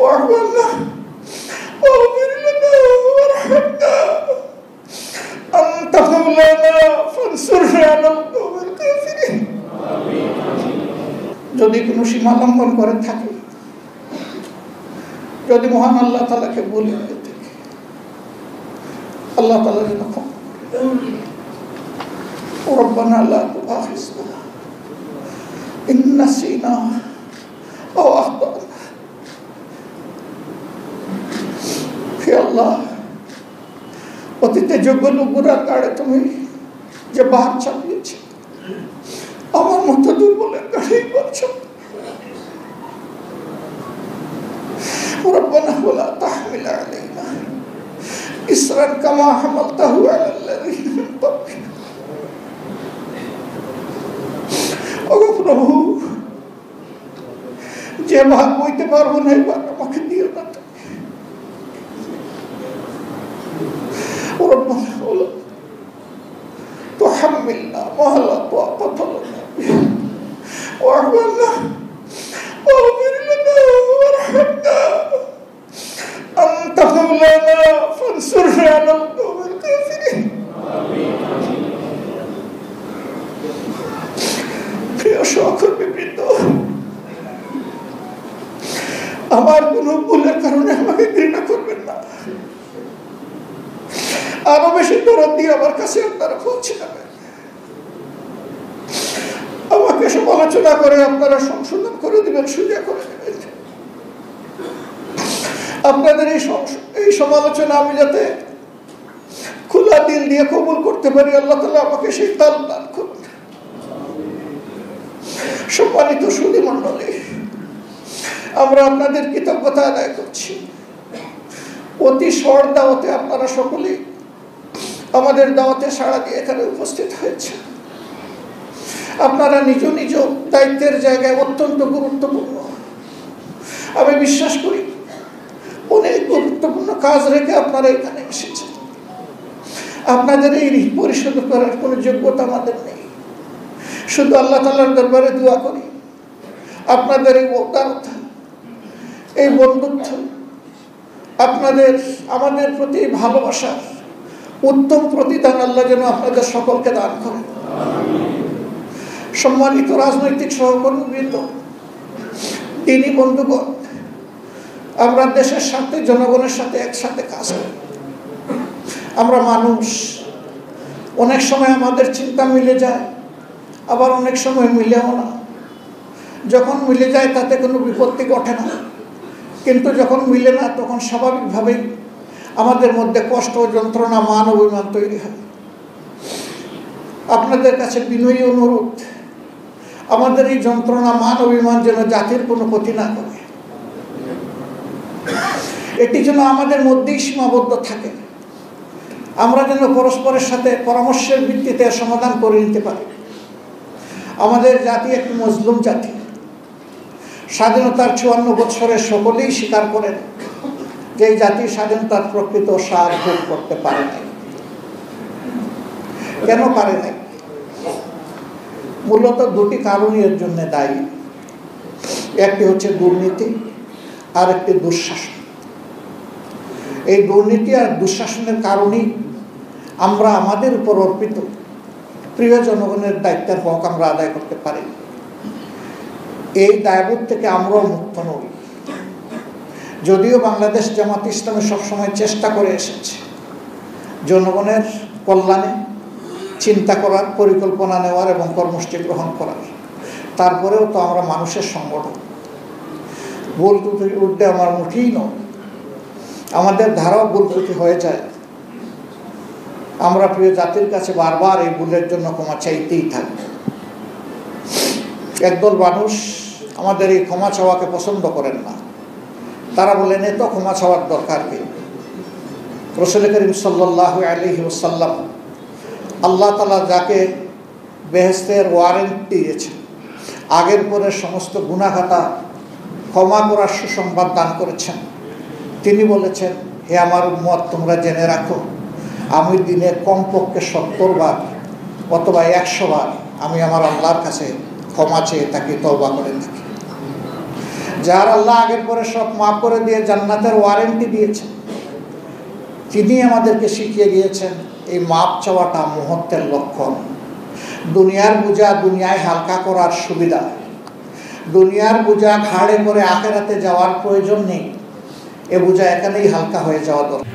واعف عنا واغفر لنا وارحمنا أنت مولانا فانصرنا على القوم الكافرين যদি কোনো সীমা লঙ্ঘন করে থাকে, যদি মহান আল্লাহ তাআলাকে বলি আল্লাহ তাআলা যেন ক্ষমা করেন। ربنا لا تؤاخذنا إن نسينا أو أخطأنا। হে আল্লাহ, অতীতে যোগ্য লোকগুলোর গাড়ি তুমি যে বাহার চাপিয়েছ, আমার মতো দুর্বলের গাড়ি করছ। ربنا ولا تحمل علينا إصرا كما حملته على الذين من قبلنا। ওগো প্রভু, যে ভাগ বইতে পারবো না এবার আমাকে দিও না। ربنا ولا تحملنا ما لا طاقة لنا به واعف عنا واغفر لنا وارحمنا أنت مولانا فانصرنا على القوم الكافرين। প্রিয় সহকর্মীবৃন্দ, আমার কোনো ভুলের কারণে আমাকে ঘৃণা করবেন না। আরো বেশি দরদ দিয়ে আমার কাছে আপনারা পৌঁছে যাবেন। আমাকে সমালোচনা করে আপনারা সংশোধন করে দিবেন, সোজা করে দিবেন। আপনাদের এই সমালোচনা আমি যাতে খোলা দিল দিয়ে কবুল করতে পারি, আল্লাহ তাআলা আমাকে সেই তাল দান করুন। সম্মানিত সুধী মণ্ডলী, আমরা আপনাদের কৃতজ্ঞতা আদায় করছি। অতি শর্ট দাওয়াতে আপনারা সকলেই আমাদের দাওয়াতে সাড়া দিয়ে এখানে উপস্থিত হয়েছে। আপনারা নিজ নিজ দায়িত্বের জায়গায় অত্যন্ত গুরুত্বপূর্ণ, আমি বিশ্বাস করি অনেক গুরুত্বপূর্ণ কাজ রেখে আপনারা এখানে এসেছেন। আপনাদের এই ঋণ পরিশোধ করার কোনো যোগ্যতা আমাদের নেই। শুধু আল্লাহ তাআলার দরবারে দোয়া করি আপনাদের এই উদারতা, এই বন্ধুত্ব, আপনাদের আমাদের প্রতি ভালোবাসার উত্তম প্রতিদান আল্লাহ যেন আপনাদের সকলকে দান করেন। সম্মানিত রাজনৈতিক সহকর্মীবৃন্দ, দিনী বন্ধুগণ, আমরা দেশের সাথে জনগণের সাথে একসাথে কাজ করি। আমরা মানুষ, অনেক সময় আমাদের চিন্তা মিলে যায়, আবার অনেক সময় মিলেও না। যখন মিলে যায় তাতে কোনো বিপত্তি ঘটে না, কিন্তু যখন মিলে না তখন স্বাভাবিকভাবেই আমাদের মধ্যে কষ্ট, যন্ত্রণা, মান অভিমান তৈরি হয়। আপনাদের কাছে বিনয়ী অনুরোধ, আমাদের এই যন্ত্রণা, মান অভিমান যেন জাতির কোনো ক্ষতি না করে, এটি যেন আমাদের মধ্যেই সীমাবদ্ধ থাকে। আমরা যেন পরস্পরের সাথে পরামর্শের ভিত্তিতে সমাধান করে নিতে পারি। আমাদের জাতি একটি মজলুম জাতি। স্বাধীনতার 54 বছরে সকলেই স্বীকার করেন যে এই জাতি স্বাধীনতার প্রকৃত স্বাদ ভোগ করতে পারে নাই। কেন পারে নাই? মূলত দুটি কারণই এর জন্য দায়ী। একটি হচ্ছে দুর্নীতি, আর একটি দুঃশাসন। এই দুর্নীতি আর দুঃশাসনের কারণেই আমরা আমাদের উপর অর্পিত প্রিয় জনগণের দায়িত্বের হক আমরা আদায় করতে পারি। এই দায়বোধ থেকে আমরাও মুক্ত নই। যদিও বাংলাদেশ জামাত ইসলামী সবসময় চেষ্টা করে এসেছে জনগণের কল্যাণে চিন্তা করার, পরিকল্পনা নেওয়ার এবং কর্মসূচি গ্রহণ করার, তারপরেও তো আমরা মানুষের সংগঠন। ভুল ত্রুটির ঊর্ধ্বে আমার মুঠেই নয়, আমাদের ধারাও ভুল ত্রুটি হয়ে যায়। আমরা প্রিয় জাতির কাছে বারবার এই ভুলের জন্য ক্ষমা চাইতেই থাকি। একদল মানুষ আমাদের এই ক্ষমা চাওয়াকে পছন্দ করেন না। তারা বলেন এত ক্ষমা চাওয়ার দরকার কি? রাসূল করিম সাল্লাল্লাহু আলাইহি ওয়াসাল্লাম আল্লাহ তাআলা যাকে বেহেশতের ওয়ারেন্ট দিয়েছেন, আগের পরের সমস্ত গুনাহ খাতা ক্ষমা করার সুসংবাদ দান করেছেন, তিনি বলেছেন, হে আমার উম্মত, তোমরা জেনে রাখো আমি দিনে কমপক্ষে 70 বার অথবা 100 বার আমি আমার আল্লাহর কাছে ক্ষমা চেয়ে থাকি, তওবা করে থাকি। যার আল্লাহ আগের পরে সব মাফ করে দিয়ে জান্নাতের ওয়ারেন্টি দিয়েছেন, তিনি আমাদেরকে শিখিয়ে দিয়েছেন এই মাপ চাওয়াটা মুহূর্তের লক্ষণ। দুনিয়ার বোঝা দুনিয়ায় হালকা করার সুবিধা, দুনিয়ার বোঝা ঘাড়ে করে আখেরাতে যাওয়ার প্রয়োজন নেই, এ বোঝা এখানেই হালকা হয়ে যাওয়া দরকার।